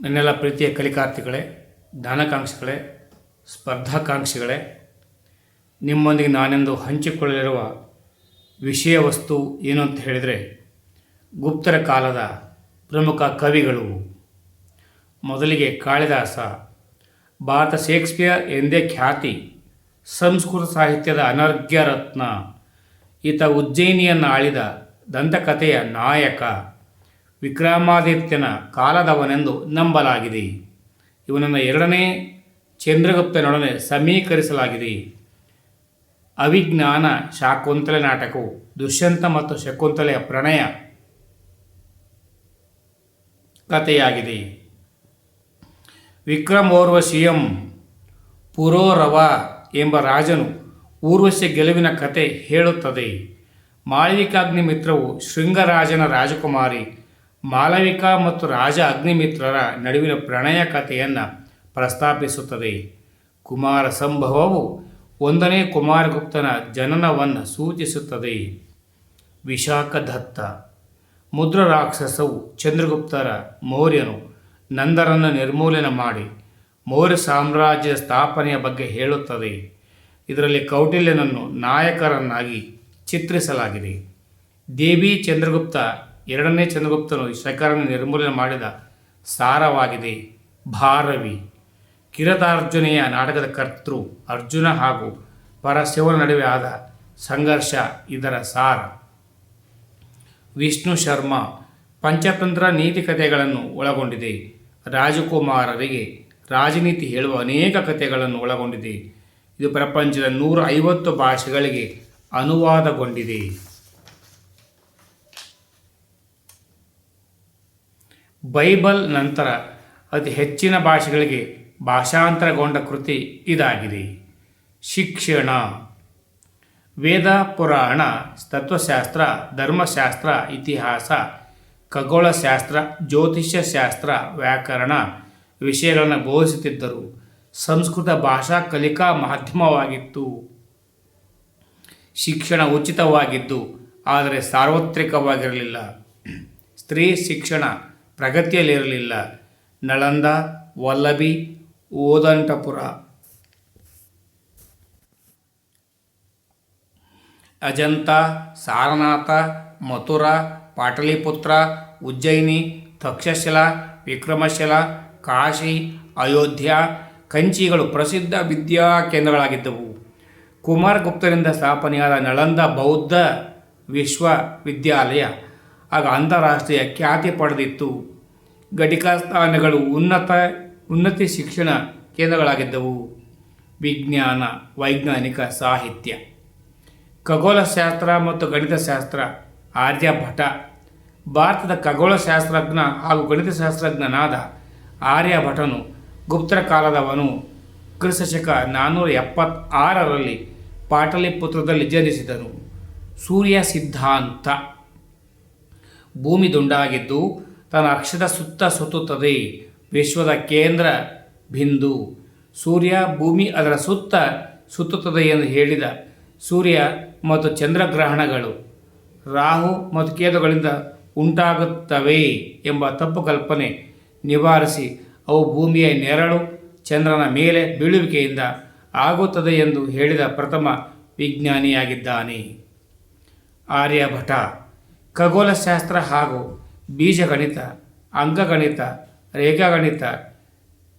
ನನ್ನೆಲ್ಲ ಪ್ರೀತಿಯ ಕಲಿಕಾರ್ಥಿಗಳೇ, ಜ್ಞಾನಾಕಾಂಕ್ಷಿಗಳೇ, ಸ್ಪರ್ಧಾಕಾಂಕ್ಷಿಗಳೇ, ನಿಮ್ಮೊಂದಿಗೆ ನಾನೆಂದು ಹಂಚಿಕೊಳ್ಳಲಿರುವ ವಿಷಯ ವಸ್ತು ಏನು ಅಂತ ಹೇಳಿದರೆ, ಗುಪ್ತರ ಕಾಲದ ಪ್ರಮುಖ ಕವಿಗಳು. ಮೊದಲಿಗೆ ಕಾಳಿದಾಸ, ಭಾರತ ಶೇಕ್ಸ್ಪಿಯರ್ ಎಂದೇ ಖ್ಯಾತಿ, ಸಂಸ್ಕೃತ ಸಾಹಿತ್ಯದ ಅನರ್ಘ್ಯ ರತ್ನ. ಈತ ಉಜ್ಜಯಿನಿಯನ್ನು ಆಳಿದ ದಂತಕಥೆಯ ನಾಯಕ, ವಿಕ್ರಮಾದಿತ್ಯನ ಕಾಲದವನೆಂದು ನಂಬಲಾಗಿದೆ. ಇವನನ್ನು ಎರಡನೇ ಚಂದ್ರಗುಪ್ತನೊಡನೆ ಸಮೀಕರಿಸಲಾಗಿದೆ. ಅಭಿಜ್ಞಾನ ಶಾಕುಂತಲೆ ನಾಟಕವು ದುಷ್ಯಂತ ಮತ್ತು ಶಕುಂತಲೆಯ ಪ್ರಣಯ ಕಥೆಯಾಗಿದೆ. ವಿಕ್ರಮೋರ್ವಶಿಯಂ ಪುರೋರವ ಎಂಬ ರಾಜನು ಊರ್ವಶಿಯ ಗೆಲುವಿನ ಕತೆ ಹೇಳುತ್ತದೆ. ಮಾಳವಿಕಾಗ್ನಿಮಿತ್ರವು ಶೃಂಗರಾಜನ ರಾಜಕುಮಾರಿ ಮಾಳವಿಕಾ ಮತ್ತು ರಾಜ ಅಗ್ನಿಮಿತ್ರರ ನಡುವಿನ ಪ್ರಣಯ ಕಥೆಯನ್ನು ಪ್ರಸ್ತಾಪಿಸುತ್ತದೆ. ಕುಮಾರ ಸಂಭವವು ಒಂದನೇ ಕುಮಾರಗುಪ್ತನ ಜನನವನ್ನು ಸೂಚಿಸುತ್ತದೆ. ವಿಶಾಖದತ್ತ ಮುದ್ರ ರಾಕ್ಷಸವು ಚಂದ್ರಗುಪ್ತರ ಮೌರ್ಯನು ನಂದರನ್ನು ನಿರ್ಮೂಲನೆ ಮಾಡಿ ಮೌರ್ಯ ಸಾಮ್ರಾಜ್ಯದ ಸ್ಥಾಪನೆಯ ಬಗ್ಗೆ ಹೇಳುತ್ತದೆ. ಇದರಲ್ಲಿ ಕೌಟಿಲ್ಯನನ್ನು ನಾಯಕರನ್ನಾಗಿ ಚಿತ್ರಿಸಲಾಗಿದೆ. ದೇವಿ ಚಂದ್ರಗುಪ್ತ ಎರಡನೇ ಚಂದ್ರಗುಪ್ತನು ಶಕರನ್ನು ನಿರ್ಮೂಲನೆ ಮಾಡಿದ ಸಾರವಾಗಿದೆ. ಭಾರವಿ ಕಿರಾತಾರ್ಜುನೆಯ ನಾಟಕದ ಕರ್ತೃ ಅರ್ಜುನ ಹಾಗೂ ಪರಶಿವನ ನಡುವೆ ಆದ ಸಂಘರ್ಷ ಇದರ ಸಾರ. ವಿಷ್ಣು ಶರ್ಮ ಪಂಚತಂತ್ರ ನೀತಿ ಕಥೆಗಳನ್ನು ಒಳಗೊಂಡಿದೆ. ರಾಜಕುಮಾರರಿಗೆ ರಾಜನೀತಿ ಹೇಳುವ ಅನೇಕ ಕಥೆಗಳನ್ನು ಒಳಗೊಂಡಿದೆ. ಇದು ಪ್ರಪಂಚದ 150 ಭಾಷೆಗಳಿಗೆ ಅನುವಾದಗೊಂಡಿದೆ. ಬೈಬಲ್ ನಂತರ ಅತಿ ಹೆಚ್ಚಿನ ಭಾಷೆಗಳಿಗೆ ಭಾಷಾಂತರಗೊಂಡ ಕೃತಿ ಇದಾಗಿದೆ. ಶಿಕ್ಷಣ ವೇದ, ಪುರಾಣ, ತತ್ವಶಾಸ್ತ್ರ, ಧರ್ಮಶಾಸ್ತ್ರ, ಇತಿಹಾಸ, ಖಗೋಳಶಾಸ್ತ್ರ, ಜ್ಯೋತಿಷ್ಯಶಾಸ್ತ್ರ, ವ್ಯಾಕರಣ ವಿಷಯಗಳನ್ನು ಬೋಧಿಸುತ್ತಿದ್ದರು. ಸಂಸ್ಕೃತ ಭಾಷಾ ಕಲಿಕಾ ಮಾಧ್ಯಮವಾಗಿತ್ತು. ಶಿಕ್ಷಣ ಉಚಿತವಾಗಿದ್ದು ಆದರೆ ಸಾರ್ವತ್ರಿಕವಾಗಿರಲಿಲ್ಲ. ಸ್ತ್ರೀ ಶಿಕ್ಷಣ ಪ್ರಗತಿಯಲ್ಲಿರಲಿಲ್ಲ. ನಳಂದ, ವಲ್ಲಭಿ, ಓದಂಟಪುರ, ಅಜಂತ, ಸಾರನಾಥ, ಮಥುರಾ, ಪಾಟಲಿಪುತ್ರ, ಉಜ್ಜಯಿನಿ, ತಕ್ಷಶಿಲಾ, ವಿಕ್ರಮಶಿಲಾ, ಕಾಶಿ, ಅಯೋಧ್ಯ, ಕಂಚಿಗಳು ಪ್ರಸಿದ್ಧ ವಿದ್ಯಾ ಕೇಂದ್ರಗಳಾಗಿದ್ದವು. ಕುಮಾರಗುಪ್ತರಿಂದ ಸ್ಥಾಪನೆಯಾದ ನಳಂದ ಬೌದ್ಧ ವಿಶ್ವವಿದ್ಯಾಲಯ ಆಗ ಅಂತಾರಾಷ್ಟ್ರೀಯ ಖ್ಯಾತಿ ಪಡೆದಿತ್ತು. ಘಟಿಕಾಸ್ಥಾನಗಳು ಉನ್ನತಿ ಶಿಕ್ಷಣ ಕೇಂದ್ರಗಳಾಗಿದ್ದವು. ವಿಜ್ಞಾನ, ವೈಜ್ಞಾನಿಕ ಸಾಹಿತ್ಯ, ಖಗೋಳಶಾಸ್ತ್ರ ಮತ್ತು ಗಣಿತಶಾಸ್ತ್ರ. ಆರ್ಯಭಟ ಭಾರತದ ಖಗೋಳಶಾಸ್ತ್ರಜ್ಞ ಹಾಗೂ ಗಣಿತಶಾಸ್ತ್ರಜ್ಞನಾದ ಆರ್ಯಭಟನು ಗುಪ್ತರ ಕಾಲದವನು. ಕ್ರಿಸ್ತಶಕ 476ರಲ್ಲಿ ಪಾಟಲಿಪುತ್ರದಲ್ಲಿ ಜನಿಸಿದನು. ಸೂರ್ಯ ಸಿದ್ಧಾಂತ ಭೂಮಿ ದುಂಡಾಗಿದ್ದು ತನ್ನ ಅಕ್ಷದ ಸುತ್ತ ಸುತ್ತುತ್ತದೆ. ವಿಶ್ವದ ಕೇಂದ್ರ ಬಿಂದು ಸೂರ್ಯ, ಭೂಮಿ ಅದರ ಸುತ್ತ ಸುತ್ತುತ್ತದೆ ಎಂದು ಹೇಳಿದ. ಸೂರ್ಯ ಮತ್ತು ಚಂದ್ರಗ್ರಹಣಗಳು ರಾಹು ಮತ್ತು ಕೇತುಗಳಿಂದ ಉಂಟಾಗುತ್ತವೆ ಎಂಬ ತಪ್ಪು ಕಲ್ಪನೆ ನಿವಾರಿಸಿ ಅವು ಭೂಮಿಯ ನೆರಳು ಚಂದ್ರನ ಮೇಲೆ ಬೀಳುವಿಕೆಯಿಂದ ಆಗುತ್ತದೆ ಎಂದು ಹೇಳಿದ ಪ್ರಥಮ ವಿಜ್ಞಾನಿಯಾಗಿದ್ದಾನೆ. ಆರ್ಯಭಟ ಖಗೋಳಶಾಸ್ತ್ರ ಹಾಗೂ ಬೀಜಗಣಿತ, ಅಂಕಗಣಿತ, ರೇಖಾಗಣಿತ,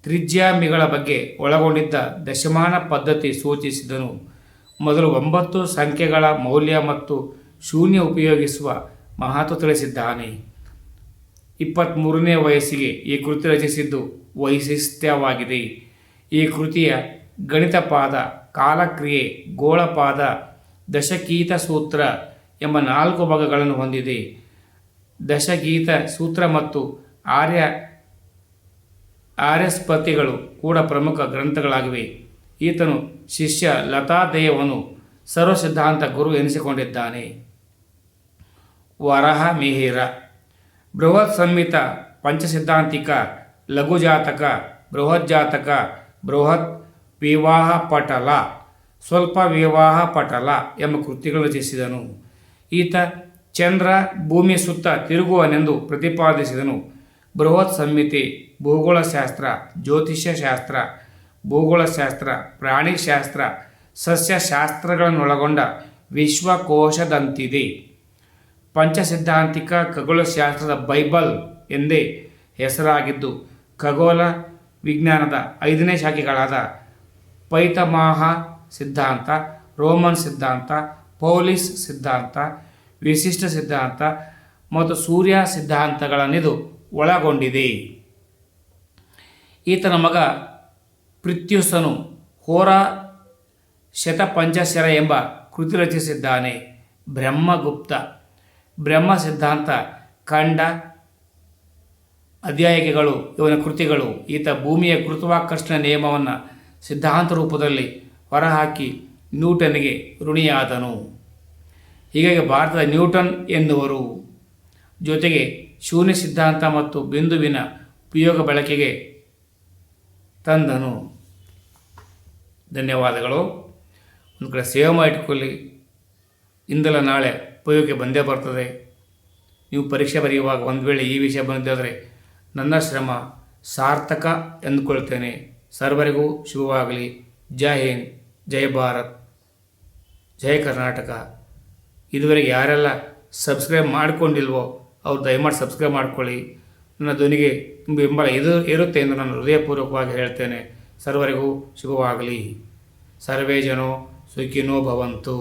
ತ್ರಿಜ್ಯಾಮಿಗಳ ಬಗ್ಗೆ ಒಳಗೊಂಡಿದ್ದ ದಶಮಾನ ಪದ್ಧತಿ ಸೂಚಿಸಿದನು. ಮೊದಲು 9 ಸಂಖ್ಯೆಗಳ ಮೌಲ್ಯ ಮತ್ತು ಶೂನ್ಯ ಉಪಯೋಗಿಸುವ ಮಹತ್ವ ತಿಳಿಸಿದ್ದಾನೆ. 23ನೇ ವಯಸ್ಸಿಗೆ ಈ ಕೃತಿ ರಚಿಸಿದ್ದು ವೈಶಿಷ್ಟ್ಯವಾಗಿದೆ. ಈ ಕೃತಿಯ ಗಣಿತಪಾದ, ಕಾಲಕ್ರಿಯೆ, ಗೋಳಪಾದ, ದಶಗೀತ ಸೂತ್ರ ಎಂಬ 4 ಭಾಗಗಳನ್ನು ಹೊಂದಿದೆ. ದಶಗೀತ ಸೂತ್ರ ಮತ್ತು ಆರ್ಯಸ್ಪತಿಗಳು ಕೂಡ ಪ್ರಮುಖ ಗ್ರಂಥಗಳಾಗಿವೆ. ಈತನು ಶಿಷ್ಯ ಲತಾದೇವನು ಸರ್ವಸಿದ್ಧಾಂತ ಗುರು ಎನಿಸಿಕೊಂಡಿದ್ದಾನೆ. ವರಹ ಮಿಹಿರ ಬೃಹತ್ ಸಂಹಿತ, ಪಂಚಸಿದ್ಧಾಂತಿಕ, ಲಘುಜಾತಕ, ಬೃಹಜ್ಜಾತಕ, ಬೃಹತ್ ವಿವಾಹ ಪಟಲ, ಸ್ವಲ್ಪ ವಿವಾಹ ಪಟಲ ಎಂಬ ಕೃತಿಗಳನ್ನು ರಚಿಸಿದನು. ಈತ ಚಂದ್ರ ಭೂಮಿಯ ಸುತ್ತ ತಿರುಗುವನೆಂದು ಪ್ರತಿಪಾದಿಸಿದನು. ಬೃಹತ್ ಸಂಹಿತೆ ಭೂಗೋಳಶಾಸ್ತ್ರ, ಜ್ಯೋತಿಷ್ಯಶಾಸ್ತ್ರ, ಭೂಗೋಳಶಾಸ್ತ್ರ, ಪ್ರಾಣಿಶಾಸ್ತ್ರ, ಸಸ್ಯಶಾಸ್ತ್ರಗಳನ್ನೊಳಗೊಂಡ ವಿಶ್ವಕೋಶದಂತಿದೆ. ಪಂಚಸಿದ್ಧಾಂತಿಕ ಖಗೋಳಶಾಸ್ತ್ರದ ಬೈಬಲ್ ಎಂದೇ ಹೆಸರಾಗಿದ್ದು, ಖಗೋಳ ವಿಜ್ಞಾನದ 5ನೇ ಶಾಖೆಗಳಾದ ಪೈಥಾಮಹ ಸಿದ್ಧಾಂತ, ರೋಮನ್ ಸಿದ್ಧಾಂತ, ಪೌಲಿಸ್ ಸಿದ್ಧಾಂತ, ವಿಶಿಷ್ಟ ಸಿದ್ಧಾಂತ ಮತ್ತು ಸೂರ್ಯ ಸಿದ್ಧಾಂತಗಳನ್ನಿದು ಒಳಗೊಂಡಿದೆ. ಈತನ ಮಗ ಪೃಥ್ಯೂಸನು ಹೋರಾ ಶತಪಂಚಶರ ಎಂಬ ಕೃತಿ ರಚಿಸಿದ್ದಾನೆ. ಬ್ರಹ್ಮಗುಪ್ತ ಬ್ರಹ್ಮ ಸಿದ್ಧಾಂತ ಖಂಡ ಅಧ್ಯಾಯಿಕೆಗಳು ಇವನ ಕೃತಿಗಳು. ಈತ ಭೂಮಿಯ ಗುರುತ್ವಾಕರ್ಷಣ ನಿಯಮವನ್ನು ಸಿದ್ಧಾಂತ ರೂಪದಲ್ಲಿ ಹೊರಹಾಕಿ ನ್ಯೂಟನ್ಗೆ ಋಣಿಯಾದನು. ಹೀಗಾಗಿ ಭಾರತದ ನ್ಯೂಟನ್ ಎನ್ನುವರು. ಜೊತೆಗೆ ಶೂನ್ಯ ಸಿದ್ಧಾಂತ ಮತ್ತು ಬಿಂದುವಿನ ಉಪಯೋಗ ಬಳಕೆಗೆ ತಂದನು. ಧನ್ಯವಾದಗಳು. ಒಂದು ಕಡೆ ಸೇವ್ ಮಾಡಿಟ್ಕೊಳ್ಳಿ, ಇಂದಲ್ಲ ನಾಳೆ ಉಪಯೋಗಕ್ಕೆ ಬಂದೇ ಬರ್ತದೆ. ನೀವು ಪರೀಕ್ಷೆ ಬರೆಯುವಾಗ ಒಂದು ವೇಳೆ ಈ ವಿಷಯ ಬಂದಿದ್ದರೆ ನನ್ನ ಶ್ರಮ ಸಾರ್ಥಕ ಎಂದುಕೊಳ್ತೇನೆ. ಸರ್ವರಿಗೂ ಶುಭವಾಗಲಿ. ಜೈ ಹಿಂದ್, ಜೈ ಭಾರತ್, ಜೈ ಕರ್ನಾಟಕ. ಇದುವರೆಗೆ ಯಾರೆಲ್ಲ ಸಬ್ಸ್ಕ್ರೈಬ್ ಮಾಡಿಕೊಂಡಿಲ್ವೋ ಅವ್ರು ದಯಮಾಡಿ ಸಬ್ಸ್ಕ್ರೈಬ್ ಮಾಡ್ಕೊಳ್ಳಿ. ನನ್ನ ಧ್ವನಿಗೆ ತುಂಬ ಬೆಂಬಲ ಇರುತ್ತೆ ಎಂದು ನಾನು ಹೃದಯಪೂರ್ವಕವಾಗಿ ಹೇಳ್ತೇನೆ. ಸರ್ವರಿಗೂ ಶುಭವಾಗಲಿ. ಸರ್ವೇ ಜನೋ ಸುಖಿನೋ ಭವಂತು.